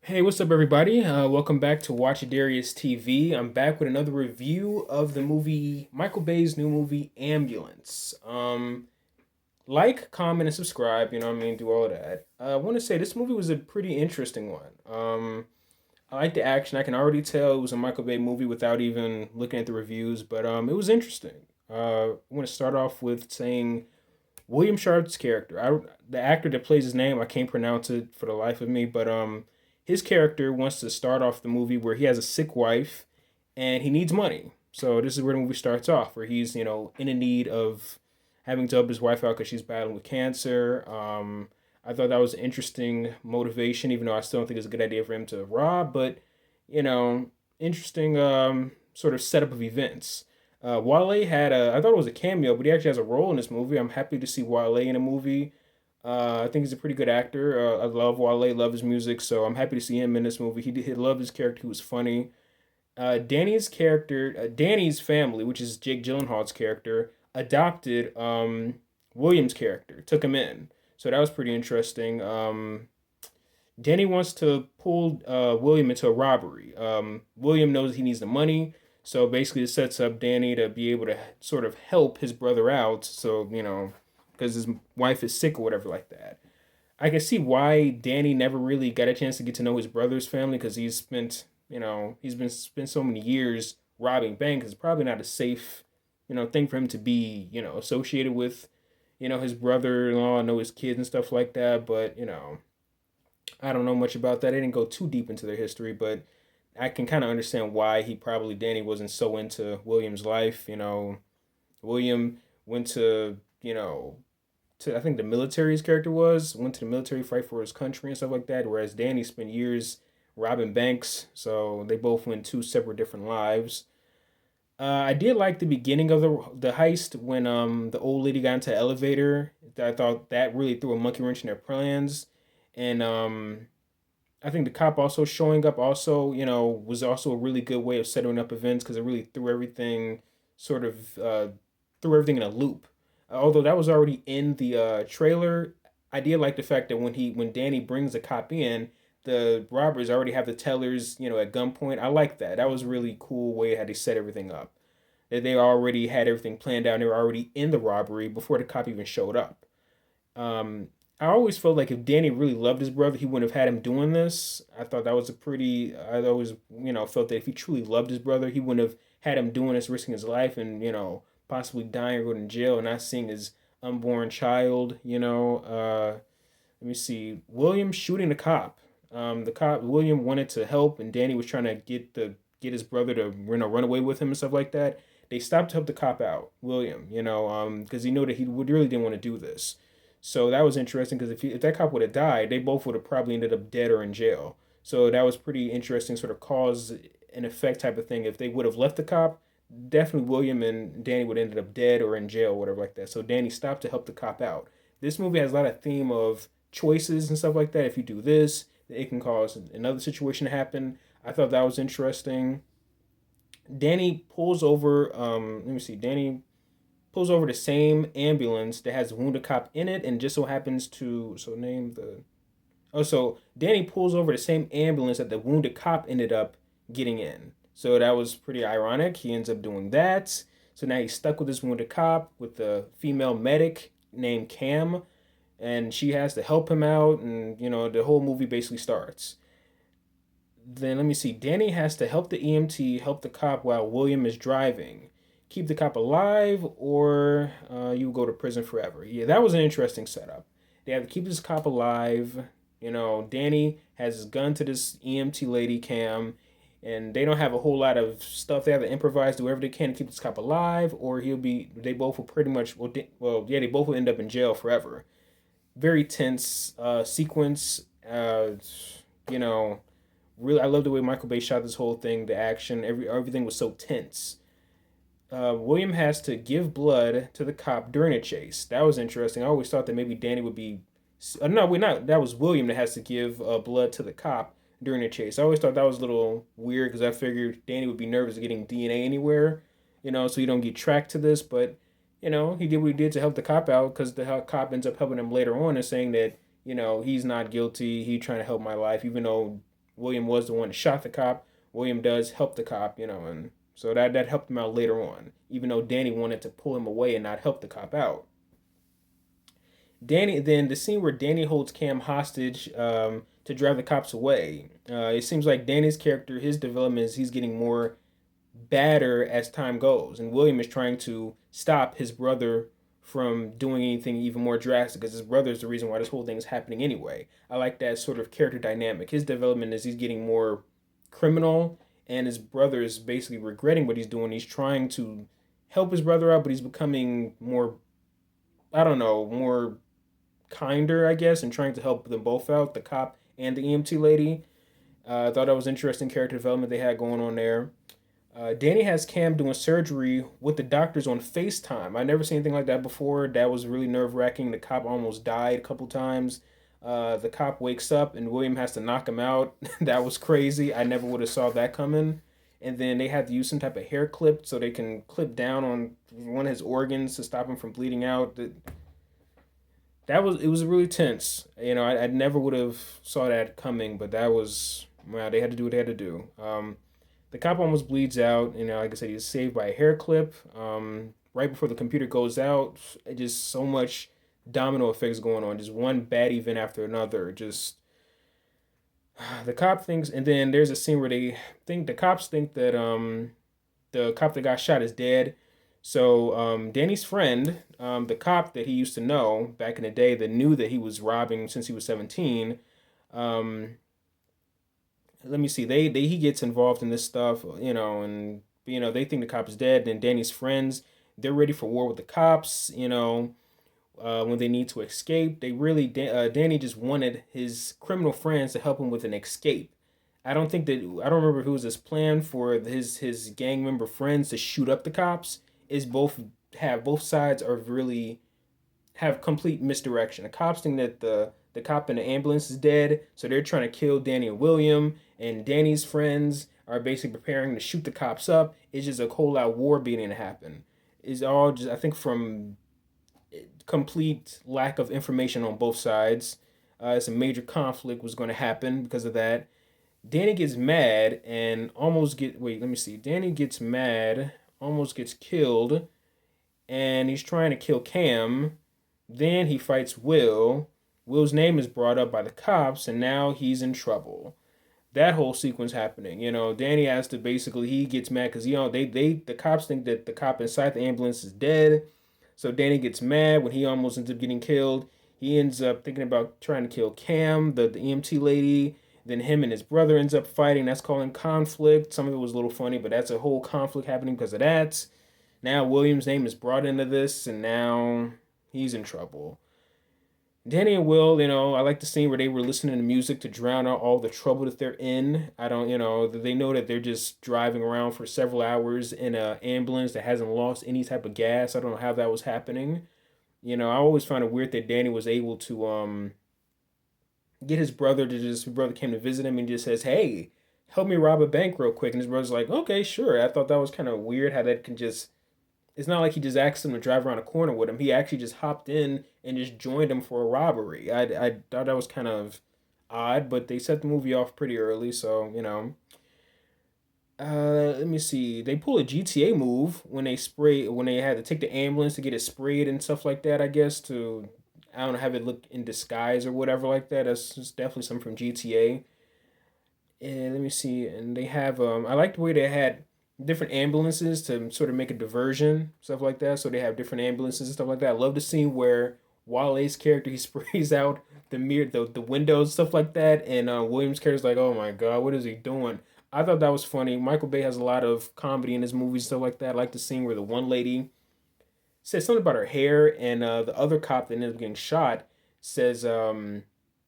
Hey, what's up, everybody? Welcome back to Watch Darius TV. I'm back with another review of the movie Michael Bay's new movie Ambulance. Like, comment, and subscribe. You know what I mean? Do all of that. I want to say this movie was a pretty interesting one. I like the action. I can already tell it was a Michael Bay movie without even looking at the reviews, but it was interesting. I want to start off with saying William Sharp's character. The actor that plays his name, I can't pronounce it for the life of me, but his character wants to start off the movie where he has a sick wife and he needs money. So this is where the movie starts off, where he's in a need of having to help his wife out because she's battling with cancer. I thought that was an interesting motivation, even though I still don't think it's a good idea for him to rob, but you know, interesting sort of setup of events. Wale had I thought it was a cameo, but he actually has a role in this movie. I'm happy to see Wale in a movie. I think he's a pretty good actor. I love Wale, love his music, so I'm happy to see him in this movie. He loved his character. He was funny. Danny's character, Danny's family, which is Jake Gyllenhaal's character, adopted William's character, took him in. So that was pretty interesting. Danny wants to pull William into a robbery. William knows he needs the money, so basically it sets up Danny to be able to sort of help his brother out. So because his wife is sick or whatever like that. I can see why Danny never really got a chance to get to know his brother's family because he's been spent so many years robbing banks. It's probably not a safe thing for him to be associated with his brother-in-law, know his kids and stuff like that. But I don't know much about that. I didn't go too deep into their history, but I can kind of understand why Danny wasn't so into William's life. William went to I think the military his character went to the military fight for his country and stuff like that. Whereas Danny spent years robbing banks, so they both went two separate different lives. I did like the beginning of the heist when the old lady got into the elevator. I thought that really threw a monkey wrench in their plans, and I think the cop also showing up also was also a really good way of setting up events because it really sort of threw everything in a loop. Although that was already in the trailer, I did like the fact that when Danny brings the cop in, the robbers already have the tellers at gunpoint. I like that. That was a really cool way how they set everything up. That they already had everything planned out. And they were already in the robbery before the cop even showed up. Um, I always felt like if Danny really loved his brother, he wouldn't have had him doing this. I thought that was a pretty. I always, felt that if he truly loved his brother, he wouldn't have had him doing this, risking his life, and possibly dying or going to jail, and not seeing his unborn child. Let me see. William shooting the cop. The cop William wanted to help, and Danny was trying to get his brother to run away with him and stuff like that. They stopped to help the cop out, William. Because he knew that he really didn't want to do this. So that was interesting because if that cop would have died, they both would have probably ended up dead or in jail. So that was pretty interesting, sort of cause and effect type of thing. If they would have left the cop, definitely William and Danny would have ended up dead or in jail, or whatever like that. So Danny stopped to help the cop out. This movie has a lot of theme of choices and stuff like that. If you do this, it can cause another situation to happen. I thought that was interesting. Danny pulls over. Let me see. Danny pulls over the same ambulance that has a wounded cop in it, and just so happens to name the. Oh, so Danny pulls over the same ambulance that the wounded cop ended up getting in. So that was pretty ironic. He ends up doing that. So now he's stuck with this wounded cop with the female medic named Cam, and she has to help him out, and the whole movie basically starts. Then let me see. Danny has to help the EMT help the cop while William is driving. Keep the cop alive, or you go to prison forever. Yeah, that was an interesting setup. They have to keep this cop alive. Danny has his gun to this EMT lady Cam, and they don't have a whole lot of stuff. They have to improvise, do whatever they can to keep this cop alive, or he'll be. They both will pretty much. Well, yeah, they both will end up in jail forever. Very tense sequence. You know, really, I love the way Michael Bay shot this whole thing. The action, everything was so tense. William has to give blood to the cop during a chase. That was interesting. I always thought that maybe Danny would be. No, we're not. That was William that has to give blood to the cop during the chase. I always thought that was a little weird because I figured Danny would be nervous of getting DNA anywhere, so you don't get tracked to this. But he did what he did to help the cop out because the cop ends up helping him later on and saying that he's not guilty. He's trying to help my life, even though William was the one that shot the cop. William does help the cop, and so that helped him out later on, even though Danny wanted to pull him away and not help the cop out. Danny, then the scene where Danny holds Cam hostage to drive the cops away. It seems like Danny's character, his development is he's getting more badder as time goes, and William is trying to stop his brother from doing anything even more drastic because his brother is the reason why this whole thing is happening anyway. I like that sort of character dynamic. His development is he's getting more criminal, and his brother is basically regretting what he's doing. He's trying to help his brother out, but he's becoming more, I don't know, more kinder, I guess, and trying to help them both out, the cop and the EMT lady. I thought that was interesting character development they had going on there. Danny has Cam doing surgery with the doctors on FaceTime. I never seen anything like that before. That was really nerve wracking. The cop almost died a couple times. The cop wakes up and William has to knock him out. That was crazy. I never would have saw that coming. And then they had to use some type of hair clip so they can clip down on one of his organs to stop him from bleeding out. That was, it was really tense. I never would have saw that coming, but that was, well, they had to do what they had to do. The cop almost bleeds out. Like I said, he's saved by a hair clip. Right before the computer goes out, just so much domino effects going on. Just one bad event after another. Just the cop thinks, and then there's a scene where the cops think that the cop that got shot is dead. So Danny's friend, the cop that he used to know back in the day that knew that he was robbing since he was 17, um, let me see, he gets involved in this stuff, and they think the cop is dead. Then Danny's friends, they're ready for war with the cops, when they need to escape. Danny just wanted his criminal friends to help him with an escape. I don't remember if it was his plan for his gang member friends to shoot up the cops. Is both sides are really have complete misdirection. The cops think that the cop in the ambulance is dead, so they're trying to kill Danny and William, and Danny's friends are basically preparing to shoot the cops up. It's just a whole lot of war beating to happen. It's all just, I think, from complete lack of information on both sides. It's a major conflict was going to happen because of that. Danny gets mad and let me see. Danny gets mad, almost gets killed, and he's trying to kill Cam. Then he fights Will. Will's name is brought up by the cops, and now he's in trouble. That whole sequence happening, Danny has to basically, he gets mad because the cops think that the cop inside the ambulance is dead. So Danny gets mad when he almost ends up getting killed. He ends up thinking about trying to kill Cam, the EMT lady. Then him and his brother ends up fighting. That's calling conflict. Some of it was a little funny, but that's a whole conflict happening because of that. Now William's name is brought into this, and now he's in trouble. Danny and Will, I like the scene where they were listening to music to drown out all the trouble that they're in. I don't, they know that they're just driving around for several hours in a ambulance that hasn't lost any type of gas. I don't know how that was happening. I always found it weird that Danny was able to get his brother his brother came to visit him and just says, "Hey, help me rob a bank real quick." And his brother's like, "Okay, sure." I thought that was kind of weird how that can just, it's not like he just asked him to drive around a corner with him. He actually just hopped in and just joined him for a robbery. I thought that was kind of odd, but they set the movie off pretty early, so, let me see. They pull a GTA move when they had to take the ambulance to get it sprayed and stuff like that, I guess, to, I don't know, have it look in disguise or whatever like that. That's just definitely something from GTA. And let me see. And they have, I like the way they had different ambulances to sort of make a diversion, stuff like that. So they have different ambulances and stuff like that. I love the scene where Wale's character, he sprays out the mirror, the windows, stuff like that, and Williams' character's like, "Oh my god, what is he doing?" I thought that was funny. Michael Bay has a lot of comedy in his movies, stuff like that. I like the scene where the one lady says something about her hair, and the other cop that ended up getting shot says, "Oh,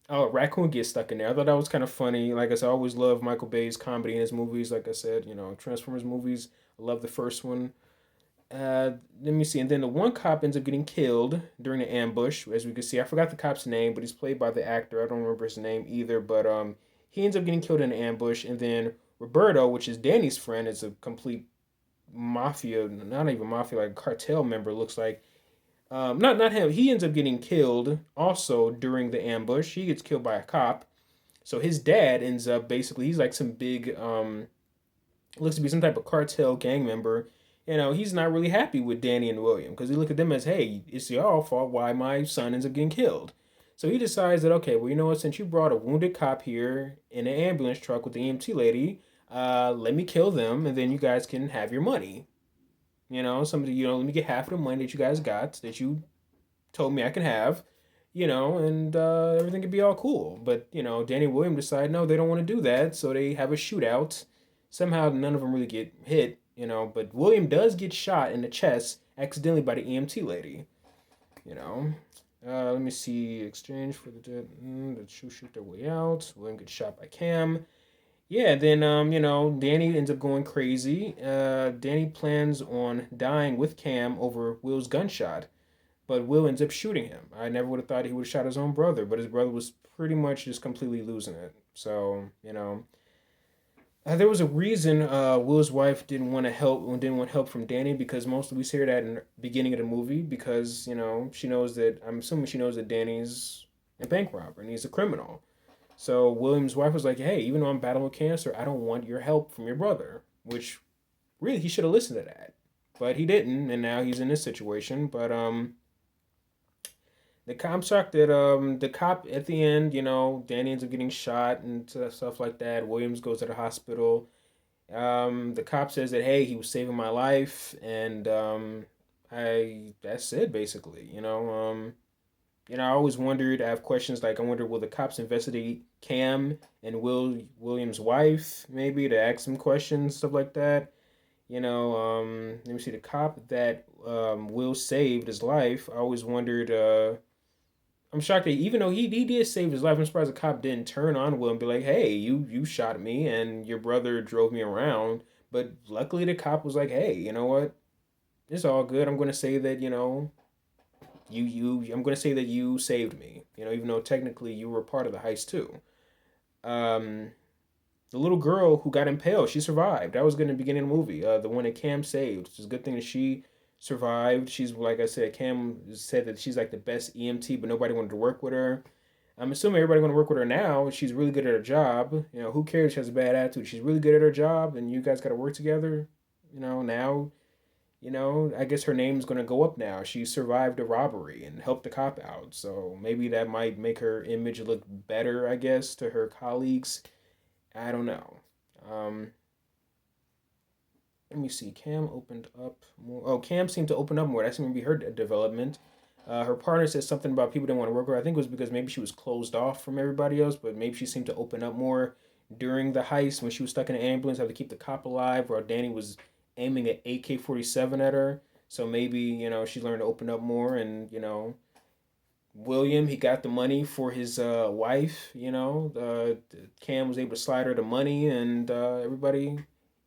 a raccoon gets stuck in there." I thought that was kind of funny. Like I said, I always love Michael Bay's comedy in his movies. Like I said, Transformers movies. I love the first one. Let me see. And then the one cop ends up getting killed during the ambush, as we can see. I forgot the cop's name, but he's played by the actor. I don't remember his name either, but he ends up getting killed in an ambush. And then Roberto, which is Danny's friend, is a complete mafia, not even mafia, like cartel member, looks like. Not him. He ends up getting killed also during the ambush. He gets killed by a cop. So his dad ends up basically, he's like some big looks to be some type of cartel gang member. You know, he's not really happy with Danny and William because he look at them as, hey, it's your fault why my son ends up getting killed. So he decides that, okay, well, you know what, since you brought a wounded cop here in an ambulance truck with the EMT lady, let me kill them and then you guys can have your money. You know, somebody, let me get half of the money that you guys got that you told me I can have, and everything could be all cool. But, Danny and William decide, no, they don't want to do that. So they have a shootout. Somehow none of them really get hit, but William does get shot in the chest accidentally by the EMT lady, you know. Let me see. Exchange for the dead. The shoot their way out. William gets shot by Cam. Yeah, then Danny ends up going crazy. Danny plans on dying with Cam over Will's gunshot, but Will ends up shooting him. I never would have thought he would have shot his own brother, but his brother was pretty much just completely losing it. So there was a reason Will's wife didn't want help from Danny because mostly we see her that in the beginning of the movie because she knows that I'm assuming she knows that Danny's a bank robber and he's a criminal. So William's wife was like, "Hey, even though I'm battling with cancer, I don't want your help from your brother." Which really he should have listened to that, but he didn't, and now he's in this situation. But the cop shocked that the cop at the end, Danny ends up getting shot and stuff like that. Williams goes to the hospital. The cop says that hey, he was saving my life, and I that's it basically. I always wondered. I have questions like I wonder will the cops investigate Cam and Williams' wife maybe to ask some questions stuff like that. Let me see the cop that Will saved his life. I always wondered. I'm shocked that even though he did save his life, I'm surprised the cop didn't turn on Will and be like, "Hey, you shot me and your brother drove me around." But luckily, the cop was like, "Hey, you know what? It's all good. I'm gonna say that I'm gonna say that you saved me. Even though technically you were part of the heist too." Um, the little girl who got impaled, she survived. That was good in the beginning of the movie. The one that Cam saved. It's a good thing that she survived. She's like I said, Cam said that she's like the best EMT, but nobody wanted to work with her. I'm assuming everybody want to work with her now. She's really good at her job. Who cares? She has a bad attitude. She's really good at her job, and you guys got to work together. Now, I guess her name's gonna go up now. She survived a robbery and helped the cop out, so maybe that might make her image look better. I guess to her colleagues. I don't know. Um, Let me see. Cam opened up more. Oh, Cam seemed to open up more. That seemed to be her development. Her partner said something about people didn't want to work with her. I think it was because maybe she was closed off from everybody else, but maybe she seemed to open up more during the heist when she was stuck in an ambulance, had to keep the cop alive, while Danny was aiming an AK-47 at her. So maybe she learned to open up more, and William he got the money for his wife. Cam was able to slide her the money, and everybody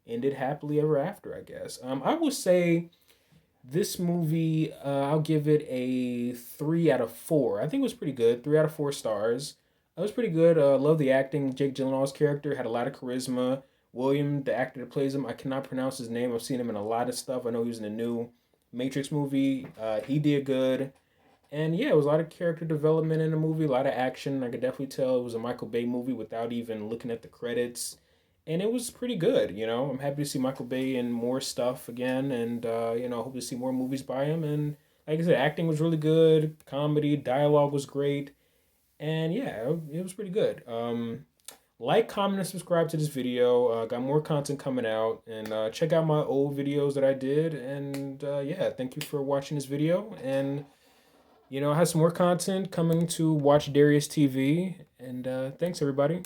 ended happily ever after. I guess. I would say this movie, I'll give it a 3 out of 4. I think it was pretty good. 3 out of 4 stars. It was pretty good. Love the acting. Jake Gyllenhaal's character had a lot of charisma. William, the actor that plays him, I cannot pronounce his name. I've seen him in a lot of stuff. I know he was in the new Matrix movie. He did good. And yeah, it was a lot of character development in the movie, a lot of action. I could definitely tell it was a Michael Bay movie without even looking at the credits. And it was pretty good. I'm happy to see Michael Bay in more stuff again, and hope to see more movies by him. And like I said, acting was really good, comedy, dialogue was great, and yeah, it was pretty good. Like, comment, and subscribe to this video. Got more content coming out, and check out my old videos that I did. And yeah, thank you for watching this video. And I have some more content coming to Watch Darius TV. And thanks, everybody.